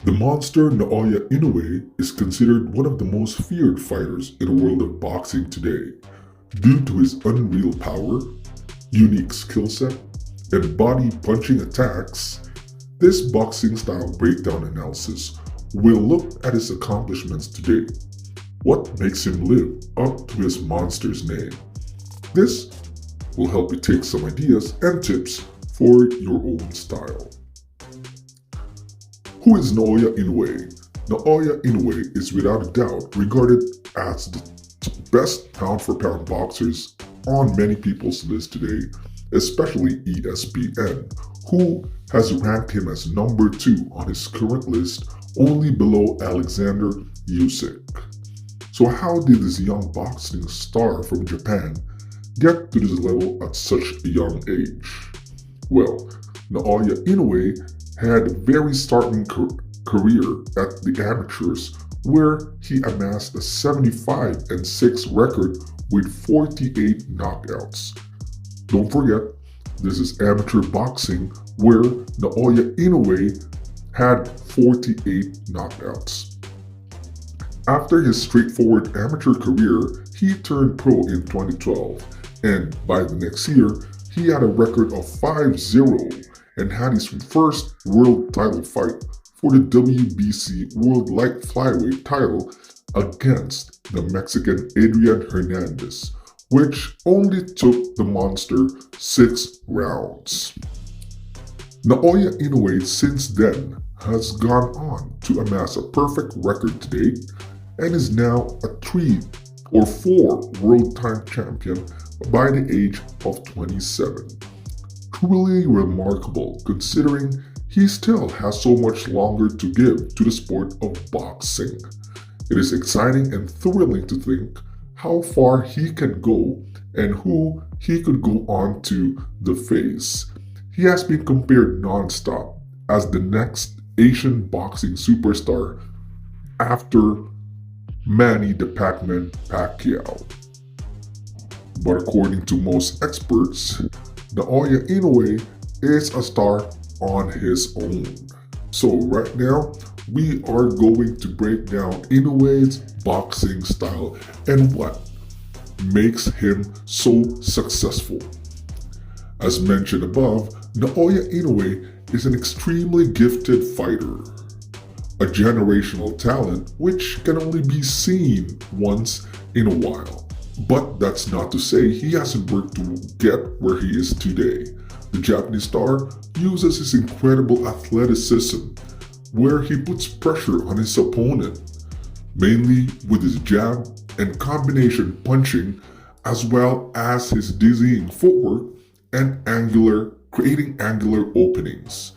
The monster Naoya Inoue is considered one of the most feared fighters in the world of boxing today. Due to his unreal power, unique skill set, and body-punching attacks, this boxing style breakdown analysis will look at his accomplishments today. What makes him live up to his monster's name? This will help you take some ideas and tips for your own style. Who is Naoya Inoue? Naoya Inoue is without a doubt regarded as the best pound-for-pound boxers on many people's list today, especially ESPN, who has ranked him as number 2 on his current list, only below Alexander Usyk. So how did this young boxing star from Japan get to this level at such a young age? Well, Naoya Inoue had a very startling career at the amateurs, where he amassed a 75-6 record with 48 knockouts. Don't forget, this is amateur boxing, where Naoya Inoue had 48 knockouts. After his straightforward amateur career, he turned pro in 2012, and by the next year, he had a record of 5-0 and had his first world title fight for the WBC World Light Flyweight title against the Mexican Adrian Hernandez, which only took the monster 6 rounds. Naoya Inoue since then has gone on to amass a perfect record to date and is now a 3 or 4 world time champion by the age of 27. Truly remarkable considering he still has so much longer to give to the sport of boxing. It is exciting and thrilling to think how far he can go and who he could go on to the face. He has been compared non-stop as the next Asian boxing superstar after Manny the Pac-Man Pacquiao. But according to most experts, Naoya Inoue is a star on his own. So right now, we are going to break down Inoue's boxing style and what makes him so successful. As mentioned above, Naoya Inoue is an extremely gifted fighter, a generational talent which can only be seen once in a while. But that's not to say he hasn't worked to get where he is today. The Japanese star uses his incredible athleticism, where he puts pressure on his opponent, mainly with his jab and combination punching, as well as his dizzying footwork and creating angular openings.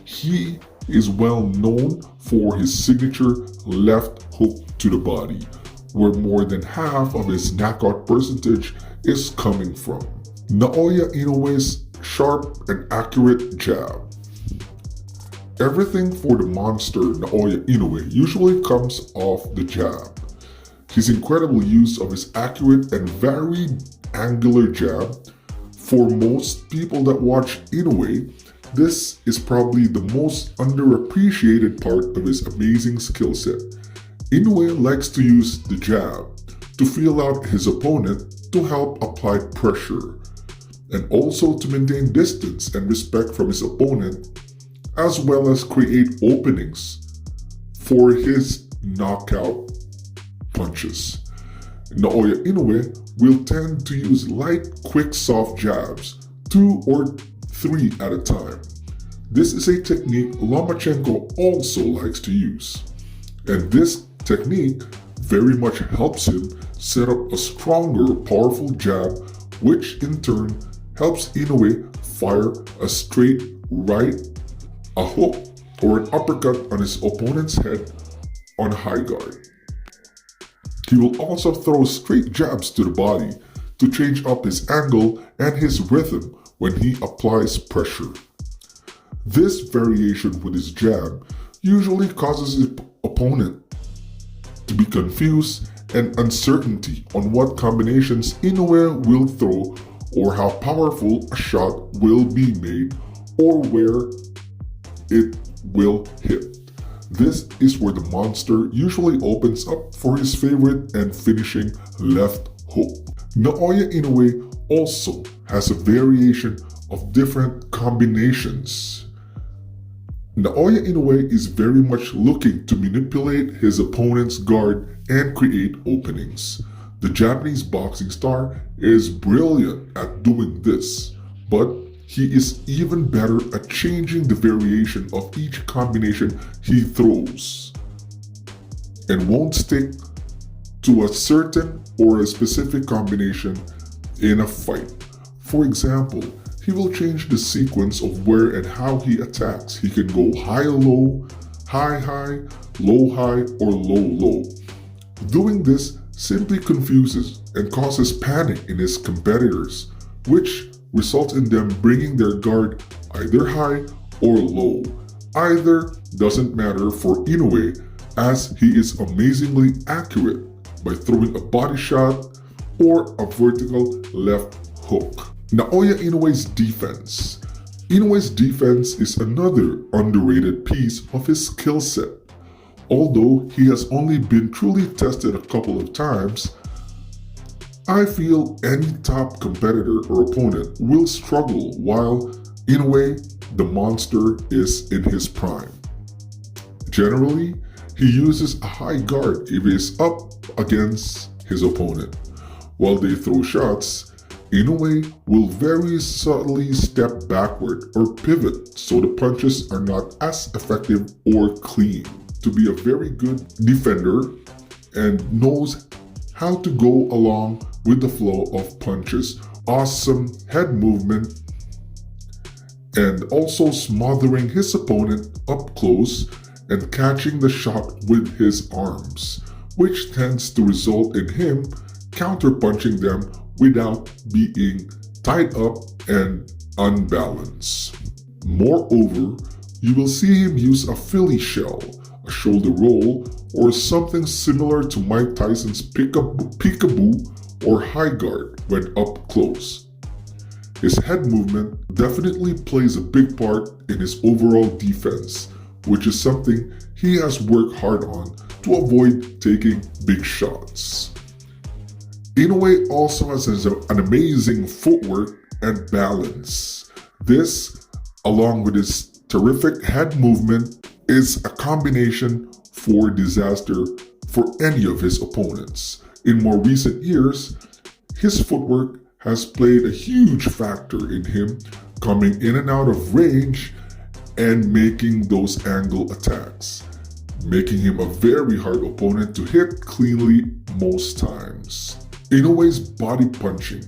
He is well known for his signature left hook to the body, where more than half of his knockout percentage is coming from. Naoya Inoue's sharp and accurate jab. Everything for the monster Naoya Inoue usually comes off the jab. His incredible use of his accurate and varied angular jab. For most people that watch Inoue, this is probably the most underappreciated part of his amazing skill set. Inoue likes to use the jab to feel out his opponent to help apply pressure, and also to maintain distance and respect from his opponent, as well as create openings for his knockout punches. Naoya Inoue will tend to use light, quick, soft jabs, 2 or 3 at a time. This is a technique Lomachenko also likes to use, and this technique very much helps him set up a stronger, powerful jab, which in turn helps Inoue fire a straight right, a hook, or an uppercut on his opponent's head on high guard. He will also throw straight jabs to the body to change up his angle and his rhythm when he applies pressure. This variation with his jab usually causes his opponent to be confused and uncertainty on what combinations Inoue will throw or how powerful a shot will be made or where it will hit. This is where the monster usually opens up for his favorite and finishing left hook. Naoya Inoue also has a variation of different combinations. Naoya Inoue is very much looking to manipulate his opponent's guard and create openings. The Japanese boxing star is brilliant at doing this, but he is even better at changing the variation of each combination he throws and won't stick to a certain or a specific combination in a fight. For example, he will change the sequence of where and how he attacks. He can go high-low, high-high, low-high, or low-low. Doing this simply confuses and causes panic in his competitors, which results in them bringing their guard either high or low. Either doesn't matter for Inoue, as he is amazingly accurate by throwing a body shot or a vertical left hook. Naoya Inoue's defense. Inoue's defense is another underrated piece of his skill set. Although he has only been truly tested a couple of times, I feel any top competitor or opponent will struggle while Inoue, the monster, is in his prime. Generally, he uses a high guard if he is up against his opponent. While they throw shots, Inoue will very subtly step backward or pivot so the punches are not as effective or clean. To be a very good defender and knows how to go along with the flow of punches, awesome head movement, and also smothering his opponent up close and catching the shot with his arms, which tends to result in him counterpunching them without being tied up and unbalanced. Moreover, you will see him use a Philly shell, a shoulder roll, or something similar to Mike Tyson's peekaboo or high guard when up close. His head movement definitely plays a big part in his overall defense, which is something he has worked hard on to avoid taking big shots. Inoue also has an amazing footwork and balance. This, along with his terrific head movement, is a combination for disaster for any of his opponents. In more recent years, his footwork has played a huge factor in him coming in and out of range and making those angle attacks, making him a very hard opponent to hit cleanly most times. Inoue's body punching.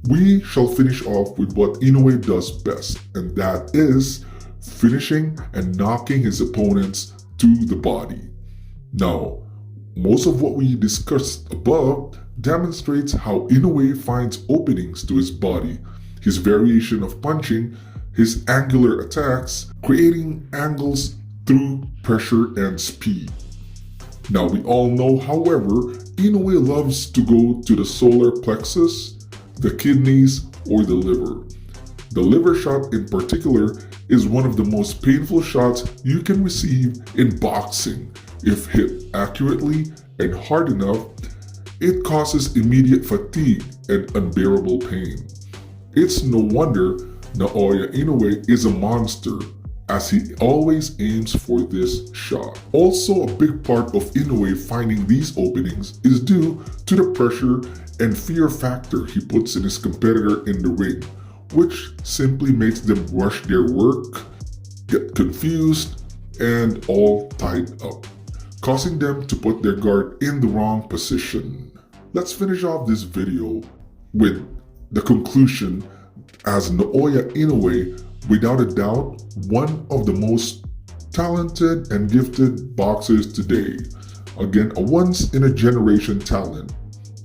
We shall finish off with what Inoue does best, and that is finishing and knocking his opponents to the body. Now, most of what we discussed above demonstrates how Inoue finds openings to his body, his variation of punching, his angular attacks, creating angles through pressure and speed. Now we all know, however, Inoue loves to go to the solar plexus, the kidneys, or the liver. The liver shot in particular is one of the most painful shots you can receive in boxing. If hit accurately and hard enough, it causes immediate fatigue and unbearable pain. It's no wonder Naoya Inoue is a monster, as he always aims for this shot. Also, a big part of Inoue finding these openings is due to the pressure and fear factor he puts in his competitor in the ring, which simply makes them rush their work, get confused, and all tied up, causing them to put their guard in the wrong position. Let's finish off this video with the conclusion, as Naoya Inoue, without a doubt, one of the most talented and gifted boxers today. Again, a once-in-a-generation talent,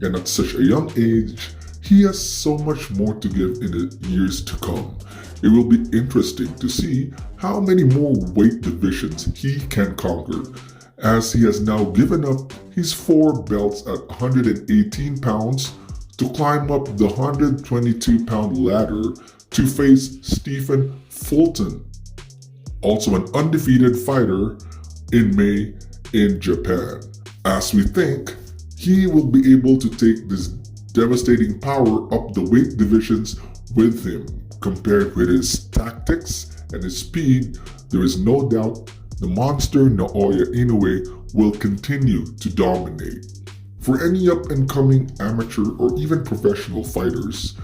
and at such a young age, he has so much more to give in the years to come. It will be interesting to see how many more weight divisions he can conquer, as he has now given up his 4 belts at 118 pounds to climb up the 122-pound ladder to face Stephen Fulton, also an undefeated fighter in May in Japan, as we think he will be able to take this devastating power up the weight divisions with him. Compared with his tactics and his speed, there is no doubt the monster Naoya Inoue will continue to dominate. For any up-and-coming amateur or even professional fighters,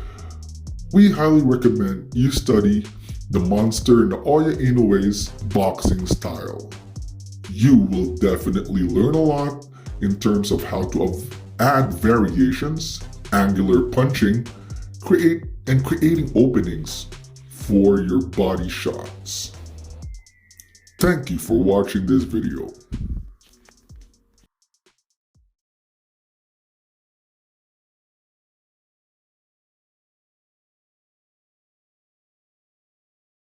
we highly recommend you study the monster Naoya Inoue's boxing style. You will definitely learn a lot in terms of how to add variations, angular punching, creating openings for your body shots. Thank you for watching this video.